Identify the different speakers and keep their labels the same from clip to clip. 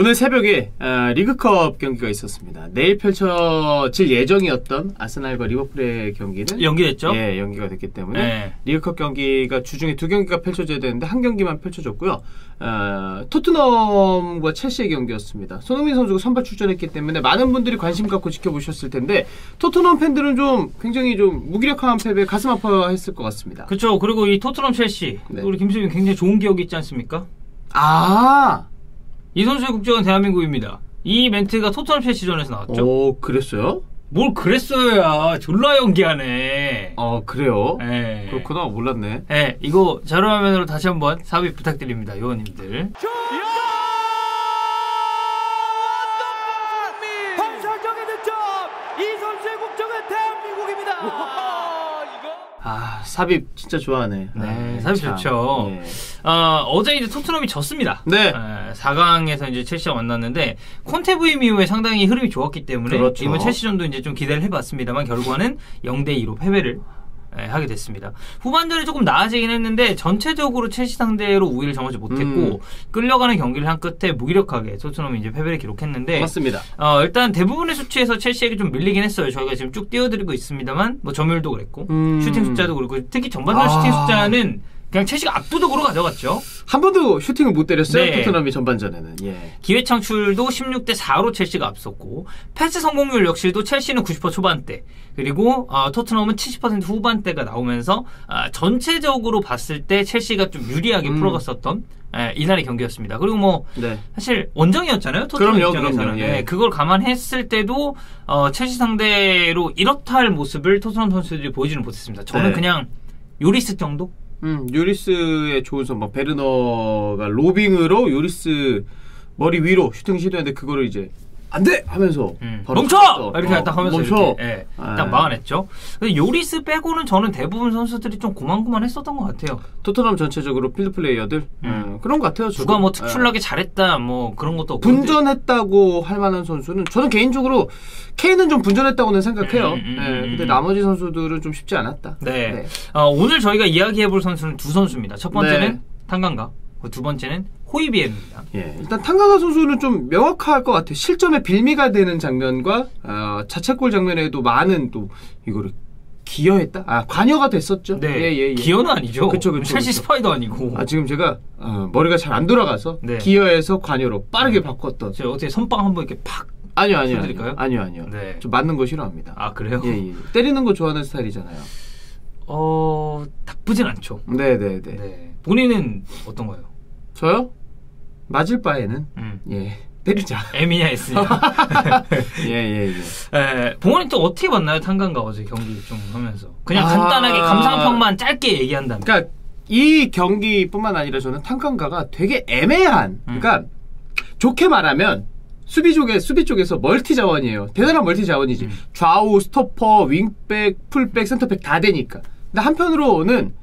Speaker 1: 오늘 새벽에 리그컵 경기가 있었습니다. 내일 펼쳐질 예정이었던 아스날과 리버풀의 경기는
Speaker 2: 연기됐죠?
Speaker 1: 예, 연기가 됐기 때문에
Speaker 2: 네.
Speaker 1: 리그컵 경기가 주중에 2경기가 펼쳐져야 되는데 한 경기만 펼쳐졌고요. 토트넘과 첼시의 경기였습니다. 손흥민 선수가 선발 출전했기 때문에 많은 분들이 관심 갖고 지켜보셨을 텐데 토트넘 팬들은 좀 굉장히 좀 무기력한 패배에 가슴 아파했을 것 같습니다.
Speaker 2: 그렇죠. 그리고 이 토트넘 첼시
Speaker 1: 네.
Speaker 2: 우리 김수빈 굉장히 좋은 기억이 있지 않습니까? 이 선수의 국적은 대한민국입니다. 이 멘트가 토트넘 첼시전에서 나왔죠.
Speaker 1: 오, 그랬어요?
Speaker 2: 뭘 그랬어요야. 졸라 연기하네.
Speaker 1: 그래요?
Speaker 2: 네.
Speaker 1: 그렇구나. 몰랐네.
Speaker 2: 네, 이거 자료화면으로 다시 한번 삽입 부탁드립니다. 요원님들.
Speaker 3: 환상적인 득점! 이 선수의 국적은 대한민국입니다.
Speaker 1: 삽입 진짜 좋아하네.
Speaker 2: 네, 삽입
Speaker 1: 참.
Speaker 2: 좋죠.
Speaker 1: 예.
Speaker 2: 어제 이제 토트넘이 졌습니다.
Speaker 1: 네.
Speaker 2: 4강에서 이제 첼시와 만났는데 콘테 부임 이후에 상당히 흐름이 좋았기 때문에
Speaker 1: 그렇죠.
Speaker 2: 이번 첼시전도 이제 좀 기대를 해봤습니다만 결과는 0대2로 패배를 하게 됐습니다. 후반전에 조금 나아지긴 했는데 전체적으로 첼시 상대로 우위를 점하지 못했고 끌려가는 경기를 한 끝에 무기력하게 토트넘이 이제 패배를 기록했는데
Speaker 1: 맞습니다.
Speaker 2: 일단 대부분의 수치에서 첼시에게 좀 밀리긴 했어요. 저희가 지금 쭉 띄워드리고 있습니다만 뭐 점유율도 그랬고 슈팅 숫자도 그렇고 특히 전반전 슈팅 숫자는 그냥 첼시가 압도적으로 가져갔죠.
Speaker 1: 한 번도 슈팅을 못 때렸어요.
Speaker 2: 네.
Speaker 1: 토트넘이 전반전에는. 예.
Speaker 2: 기회 창출도 16대4로 첼시가 앞섰고 패스 성공률 역시도 첼시는 90% 초반대 그리고 토트넘은 70% 후반대가 나오면서 전체적으로 봤을 때 첼시가 좀 유리하게 풀어갔었던 이날의 경기였습니다. 그리고 뭐
Speaker 1: 네.
Speaker 2: 사실 원정이었잖아요. 토트넘 입장에서는.
Speaker 1: 그럼요. 예.
Speaker 2: 네, 그걸 감안했을 때도 첼시 상대로 이렇다 할 모습을 토트넘 선수들이 보이지는 못했습니다. 저는
Speaker 1: 네.
Speaker 2: 그냥 요리스 정도?
Speaker 1: 요리스의 좋은 선방 베르너가 로빙으로 요리스 머리 위로 슈팅 시도했는데 그거를 이제 안 돼! 하면서 바로
Speaker 2: 멈춰!
Speaker 1: 쳤어.
Speaker 2: 이렇게 딱 하면서
Speaker 1: 멈춰!
Speaker 2: 이렇게, 예, 딱 막아냈죠. 근데 요리스 빼고는 저는 대부분 선수들이 좀 고만고만 했었던 것 같아요.
Speaker 1: 토트넘 전체적으로 필드 플레이어들 그런 것 같아요. 저도.
Speaker 2: 누가 뭐 특출나게 잘했다 뭐 그런 것도 없고
Speaker 1: 분전했다고 할 만한 선수는 저는 개인적으로 케인은 좀 분전했다고는 생각해요. 근데 나머지 선수들은 좀 쉽지 않았다.
Speaker 2: 네. 오늘 저희가 이야기해볼 선수는 두 선수입니다. 첫 번째는
Speaker 1: 네.
Speaker 2: 탄강가, 두 번째는 호이비에르입니다.
Speaker 1: 예, 일단 탕가가 선수는 좀 명확할 것 같아요. 실점에 빌미가 되는 장면과 자책골 장면에도 많은 또 이거를 기여했다? 관여가 됐었죠.
Speaker 2: 네.
Speaker 1: 예.
Speaker 2: 기여는 아니죠.
Speaker 1: 그쵸.
Speaker 2: 첼시 스파이도 아니고.
Speaker 1: 지금 제가 머리가 잘 안 돌아가서
Speaker 2: 네.
Speaker 1: 기여해서 관여로 빠르게 바꿨던.
Speaker 2: 제가 어떻게 선빵 한번 이렇게 팍
Speaker 1: 아니요.
Speaker 2: 드릴까요?
Speaker 1: 아니요.
Speaker 2: 네.
Speaker 1: 좀 맞는 거 싫어합니다.
Speaker 2: 그래요?
Speaker 1: 예. 때리는 거 좋아하는 스타일이잖아요.
Speaker 2: 나쁘진 않죠.
Speaker 1: 네.
Speaker 2: 네. 본인은 어떤가요?
Speaker 1: 저요? 맞을 바에는 때리자.
Speaker 2: 에미냐 했으니까.
Speaker 1: 예.
Speaker 2: 봉원이 또 어떻게 봤나요? 탄강가 어제 경기 좀 하면서. 그냥 간단하게 감상평만 짧게 얘기한다면.
Speaker 1: 그러니까 이 경기뿐만 아니라 저는 탕강가가 되게 애매한. 그러니까 좋게 말하면 수비 쪽에서 멀티 자원이에요. 대단한 멀티 자원이지. 좌우, 스토퍼, 윙백, 풀백, 센터백 다 되니까. 근데 한편으로는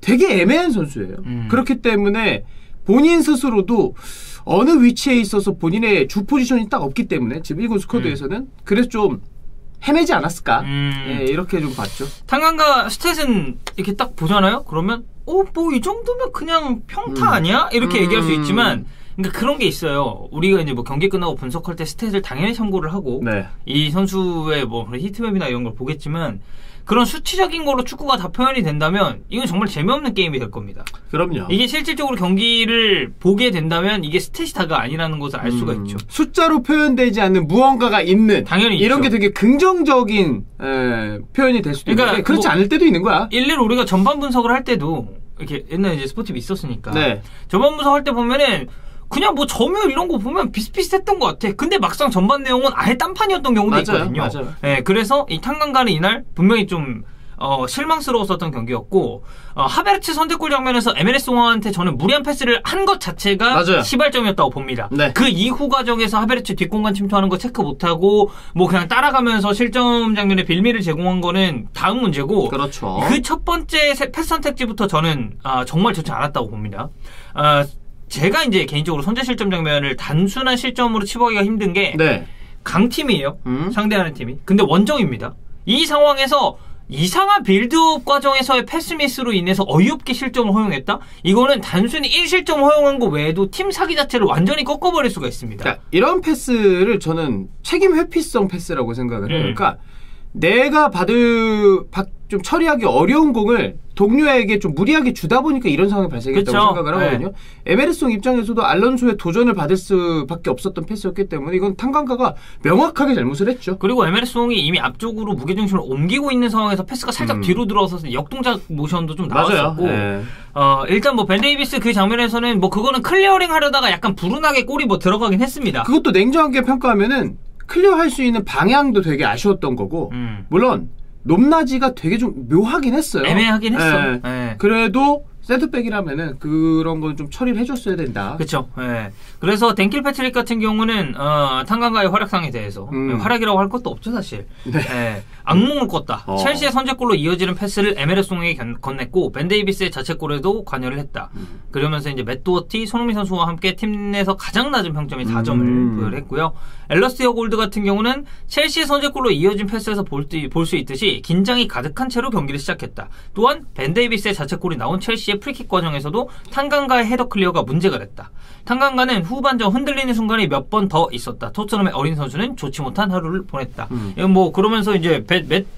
Speaker 1: 되게 애매한 선수예요. 그렇기 때문에 본인 스스로도 어느 위치에 있어서 본인의 주 포지션이 딱 없기 때문에 지금 1군 스쿼드에서는 그래서 좀 헤매지 않았을까? 예, 이렇게 좀 봤죠.
Speaker 2: 탄강가 스탯은 이렇게 딱 보잖아요? 그러면 뭐 이 정도면 그냥 평타 아니야? 이렇게 얘기할 수 있지만 그러니까 그런 게 있어요. 우리가 이제 뭐 경기 끝나고 분석할 때 스탯을 당연히 참고를 하고 이 선수의 뭐 히트맵이나 이런 걸 보겠지만 그런 수치적인 걸로 축구가 다 표현이 된다면 이건 정말 재미없는 게임이 될 겁니다.
Speaker 1: 그럼요.
Speaker 2: 이게 실질적으로 경기를 보게 된다면 이게 스탯이 다가 아니라는 것을 알 수가 있죠.
Speaker 1: 숫자로 표현되지 않는 무언가가 있는
Speaker 2: 당연히
Speaker 1: 이런
Speaker 2: 있죠.
Speaker 1: 게 되게 긍정적인 표현이 될 수도 있는데 그렇지 않을 때도 있는 거야.
Speaker 2: 일례로 우리가 전반 분석을 할 때도 이렇게 옛날에 이제 스포티비 있었으니까
Speaker 1: 네.
Speaker 2: 전반 분석할 때 보면은 그냥 뭐 점유율 이런 거 보면 비슷비슷했던 것 같아. 근데 막상 전반 내용은 아예 딴판이었던 경우도 있거든요.
Speaker 1: 맞아요.
Speaker 2: 네, 그래서 이 탄강가는 이날 분명히 좀 실망스러웠었던 경기였고 하베르츠 선제골 장면에서 MLS 공항한테 저는 무리한 패스를 한 것 자체가
Speaker 1: 맞아요.
Speaker 2: 시발점이었다고 봅니다.
Speaker 1: 네.
Speaker 2: 그 이후 과정에서 하베르츠 뒷공간 침투하는 거 체크 못하고 뭐 그냥 따라가면서 실점 장면에 빌미를 제공한 거는 다음 문제고
Speaker 1: 그렇죠.
Speaker 2: 그 첫 번째 패스 선택지부터 저는 정말 좋지 않았다고 봅니다. 제가 이제 개인적으로 선제 실점 장면을 단순한 실점으로 치부하기가 힘든 게 강팀이에요. 상대하는 팀이. 근데 원정입니다. 이 상황에서 이상한 빌드업 과정에서의 패스 미스로 인해서 어이없게 실점을 허용했다? 이거는 단순히 1실점 허용한 거 외에도 팀 사기 자체를 완전히 꺾어버릴 수가 있습니다.
Speaker 1: 그러니까 이런 패스를 저는 책임 회피성 패스라고 생각을 해요. 그러니까 내가 좀 처리하기 어려운 공을 동료에게 좀 무리하게 주다 보니까 이런 상황이 발생했다고
Speaker 2: 그쵸?
Speaker 1: 생각을 하거든요. 에메르송 입장에서도 알론소의 도전을 받을 수밖에 없었던 패스였기 때문에 이건 탕강가가 명확하게 잘못을 했죠.
Speaker 2: 그리고 에메르송이 이미 앞쪽으로 무게중심을 옮기고 있는 상황에서 패스가 살짝 뒤로 들어서서 역동작 모션도 좀 나왔었고
Speaker 1: 네.
Speaker 2: 일단 뭐 벤 데이비스 그 장면에서는 뭐 그거는 클리어링 하려다가 약간 불운하게 골이 뭐 들어가긴 했습니다.
Speaker 1: 그것도 냉정하게 평가하면은 클리어할 수 있는 방향도 되게 아쉬웠던 거고 물론 높낮이가 되게 좀 묘하긴 했어요.
Speaker 2: 애매하긴 했어.
Speaker 1: 네.
Speaker 2: 네.
Speaker 1: 그래도 센터백이라면은 그런 건 좀 처리를 해줬어야 된다.
Speaker 2: 그렇죠. 네. 그래서 댄킬 패트릭 같은 경우는 탕강가의 활약상에 대해서 활약이라고 할 것도 없죠 사실.
Speaker 1: 네.
Speaker 2: 네. 악몽을 꿨다. 첼시의 선제골로 이어지는 패스를 에메르송에게 건넸고 벤 데이비스의 자책골에도 관여를 했다. 그러면서 이제 맷 도어티, 손흥민 선수와 함께 팀 내에서 가장 낮은 평점인 4점을 부여를 했고요. 엘러스티어 골드 같은 경우는 첼시의 선제골로 이어진 패스에서 볼 수 있듯이 긴장이 가득한 채로 경기를 시작했다. 또한 벤 데이비스의 자책골이 나온 첼시의 프리킥 과정에서도 탕강가의 헤더 클리어가 문제가 됐다. 탕강가는 후반전 흔들리는 순간이 몇 번 더 있었다. 토트넘의 어린 선수는 좋지 못한 하루를 보냈다. 뭐 그러면서 이제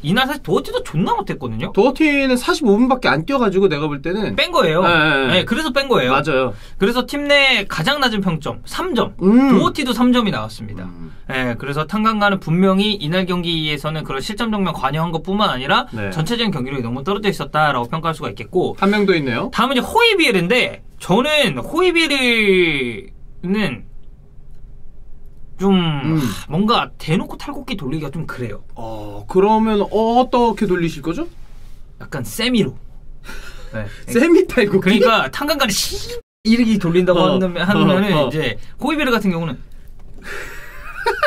Speaker 2: 이날 사실 도어티도 존나 못했거든요.
Speaker 1: 도어티는 45분밖에 안 뛰어가지고 내가 볼 때는
Speaker 2: 뺀 거예요.
Speaker 1: 네.
Speaker 2: 네, 그래서 뺀 거예요.
Speaker 1: 맞아요.
Speaker 2: 그래서 팀 내 가장 낮은 평점 3점. 도어티도 3점이 나왔습니다. 네, 그래서 탕강가는 분명히 이날 경기에서는 그런 실점 정면 관여한 것뿐만 아니라
Speaker 1: 네.
Speaker 2: 전체적인 경기력이 너무 떨어져 있었다라고 평가할 수가 있겠고
Speaker 1: 한 명 더 있네요.
Speaker 2: 다음은 이제 호이비에르인데 저는 호이비에르는 좀 뭔가 대놓고 탈곡기 돌리기가 좀 그래요.
Speaker 1: 그러면 어떻게 돌리실 거죠?
Speaker 2: 약간 세미로. 네.
Speaker 1: 세미 탈곡기?
Speaker 2: 그러니까 탕강가를 이렇게 돌린다고 하면은 이제 호이비에르 같은 경우는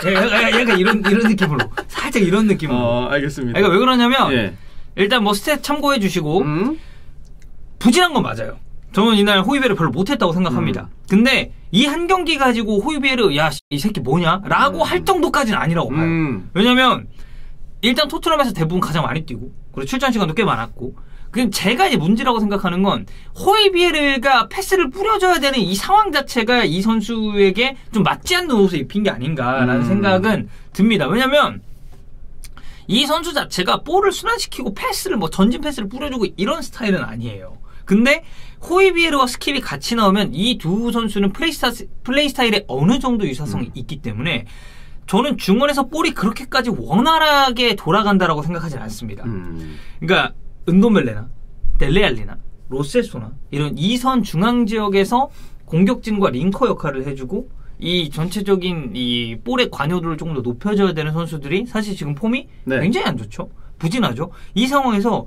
Speaker 2: 약간 이런 느낌으로 살짝 이런 느낌으로.
Speaker 1: 알겠습니다.
Speaker 2: 그러니까 왜 그러냐면
Speaker 1: 예.
Speaker 2: 일단 뭐 스탯 참고해 주시고 부진한 건 맞아요. 저는 이날 호이비에르 별로 못했다고 생각합니다. 근데 이 한 경기 가지고 호이비에르 야 이 새끼 뭐냐? 라고 할 정도까지는 아니라고 봐요. 왜냐면 일단 토트넘에서 대부분 가장 많이 뛰고 그리고 출전 시간도 꽤 많았고 그럼 제가 이제 문제라고 생각하는 건 호이비에르가 패스를 뿌려줘야 되는 이 상황 자체가 이 선수에게 좀 맞지 않는 옷을 입힌 게 아닌가라는 생각은 듭니다. 왜냐면 이 선수 자체가 볼을 순환시키고 패스를 뭐 전진 패스를 뿌려주고 이런 스타일은 아니에요. 근데 호이비에르와 스킵이 같이 나오면 이 두 선수는 플레이 스타일에 어느 정도 유사성이 있기 때문에 저는 중원에서 볼이 그렇게까지 원활하게 돌아간다라고 생각하진 않습니다. 그러니까 은도멜레나 델레알리나 로셀소나 이런 2선 중앙 지역에서 공격진과 링커 역할을 해주고 이 전체적인 이 볼의 관여도를 조금 더 높여줘야 되는 선수들이 사실 지금 폼이 굉장히 안 좋죠. 부진하죠. 이 상황에서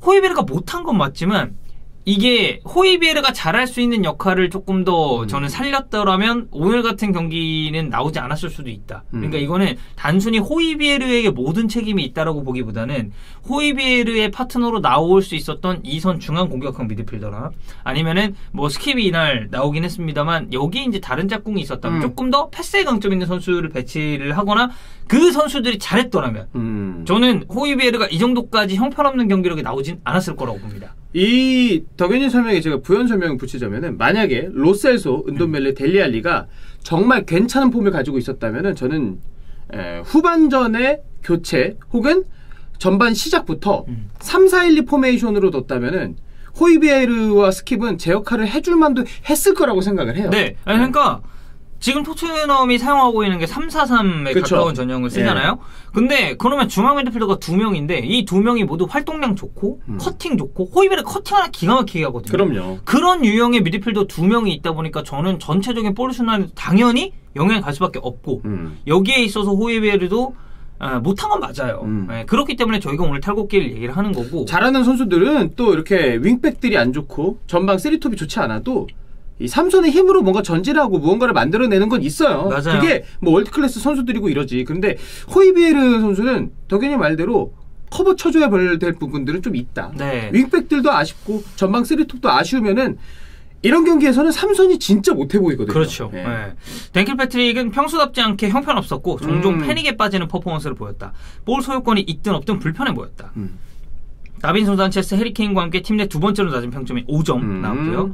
Speaker 2: 호이비에르가 못한 건 맞지만 이게 호이비에르가 잘할 수 있는 역할을 조금 더 저는 살렸더라면 오늘 같은 경기는 나오지 않았을 수도 있다. 그러니까 이거는 단순히 호이비에르에게 모든 책임이 있다라고 보기보다는 호이비에르의 파트너로 나올 수 있었던 2선 중앙 공격형 미드필더나 아니면은 뭐 스킵이 이날 나오긴 했습니다만 여기 이제 다른 짝꿍이 있었다면 조금 더 패스에 강점 있는 선수를 배치를 하거나 그 선수들이 잘했더라면 저는 호이비에르가 이 정도까지 형편없는 경기력이 나오진 않았을 거라고 봅니다.
Speaker 1: 이 덕현님 설명에 제가 부연 설명을 붙이자면은 만약에 로셀소, 은돈벨레, 델리알리가 정말 괜찮은 폼을 가지고 있었다면은 저는 후반전에 교체 혹은 전반 시작부터 3-4-1-2 포메이션으로 뒀다면은 호이비에르와 스킵은 제 역할을 해줄 만도 했을 거라고 생각을 해요.
Speaker 2: 네, 그러니까 지금 토트넘이 사용하고 있는 게 3-4-3에
Speaker 1: 그쵸.
Speaker 2: 가까운 전형을 쓰잖아요. 근데 그러면 중앙 미드필더가 2명인데 이 2명이 모두 활동량 좋고 커팅 좋고 호이비에르 커팅 하나 기가 막히게 하거든요.
Speaker 1: 그럼요.
Speaker 2: 그런 유형의 미드필더 2명이 있다 보니까 저는 전체적인 볼 순환에도 당연히 영향이 갈 수밖에 없고 여기에 있어서 호이비에르도 못한 건 맞아요. 그렇기 때문에 저희가 오늘 탈곡기를 얘기를 하는 거고
Speaker 1: 잘하는 선수들은 또 이렇게 윙백들이 안 좋고 전방 3톱이 좋지 않아도 이 삼손의 힘으로 뭔가 전진하고 무언가를 만들어내는 건 있어요.
Speaker 2: 맞아요.
Speaker 1: 그게 뭐 월드클래스 선수들이고 이러지. 근데 호이비에르 선수는 덕현이 말대로 커버 쳐줘야 될 부분들은 좀 있다.
Speaker 2: 네.
Speaker 1: 윙백들도 아쉽고 전방 3톱도 아쉬우면은 이런 경기에서는 삼손이 진짜 못해 보이거든요.
Speaker 2: 그렇죠.
Speaker 1: 네.
Speaker 2: 네. 댄킬 패트릭은 평소답지 않게 형편없었고 종종 패닉에 빠지는 퍼포먼스를 보였다. 볼 소유권이 있든 없든 불편해 보였다. 다빈손 산체스, 해리케인과 함께 팀 내 두 번째로 낮은 평점이 5점 나오고요.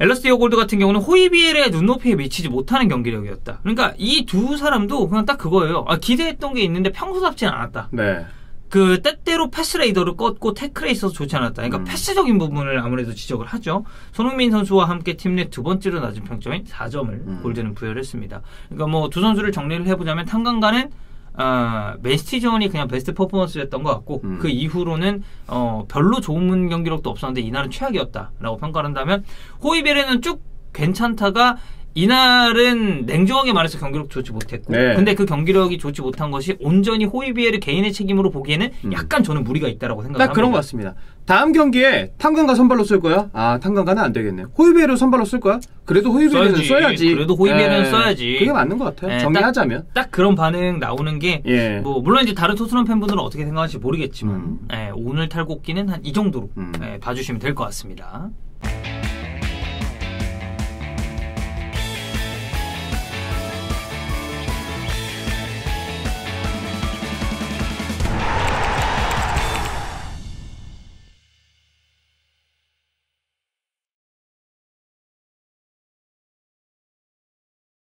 Speaker 2: 앨러스 디어골드 같은 경우는 호이비엘의 눈높이에 미치지 못하는 경기력이었다. 그러니까 이 두 사람도 그냥 딱 그거예요. 기대했던 게 있는데 평소답지는 않았다.
Speaker 1: 네.
Speaker 2: 그 때때로 패스 레이더를 껐고 태클에 있어서 좋지 않았다. 그러니까 패스적인 부분을 아무래도 지적을 하죠. 손흥민 선수와 함께 팀 내 두 번째로 낮은 평점인 4점을 골드는 부여했습니다. 그러니까 뭐 두 선수를 정리를 해보자면 탕강가는 맨시티전이 그냥 베스트 퍼포먼스였던 것 같고 그 이후로는 별로 좋은 경기력도 없었는데 이날은 최악이었다라고 평가를 한다면 호이베르는 쭉 괜찮다가 이날은 냉정하게 말해서 경기력 좋지 못했고
Speaker 1: 네.
Speaker 2: 근데 그 경기력이 좋지 못한 것이 온전히 호이비에르 개인의 책임으로 보기에는 약간 저는 무리가 있다라고 생각합니다.
Speaker 1: 딱 그런 것 같습니다. 다음 경기에 탕강가 선발로 쓸 거야? 탕강가는 안 되겠네. 호이베르 선발로 쓸 거야? 그래도 호이베르는 써야지.
Speaker 2: 그래도 호이베르는 써야지.
Speaker 1: 그게 맞는 것 같아요. 정리하자면.
Speaker 2: 딱 그런 반응 나오는 게 뭐 물론 이제 다른 토트넘 팬분들은 어떻게 생각할지 모르겠지만 오늘 탈곡기는 한 이 정도로 봐주시면 될 것 같습니다.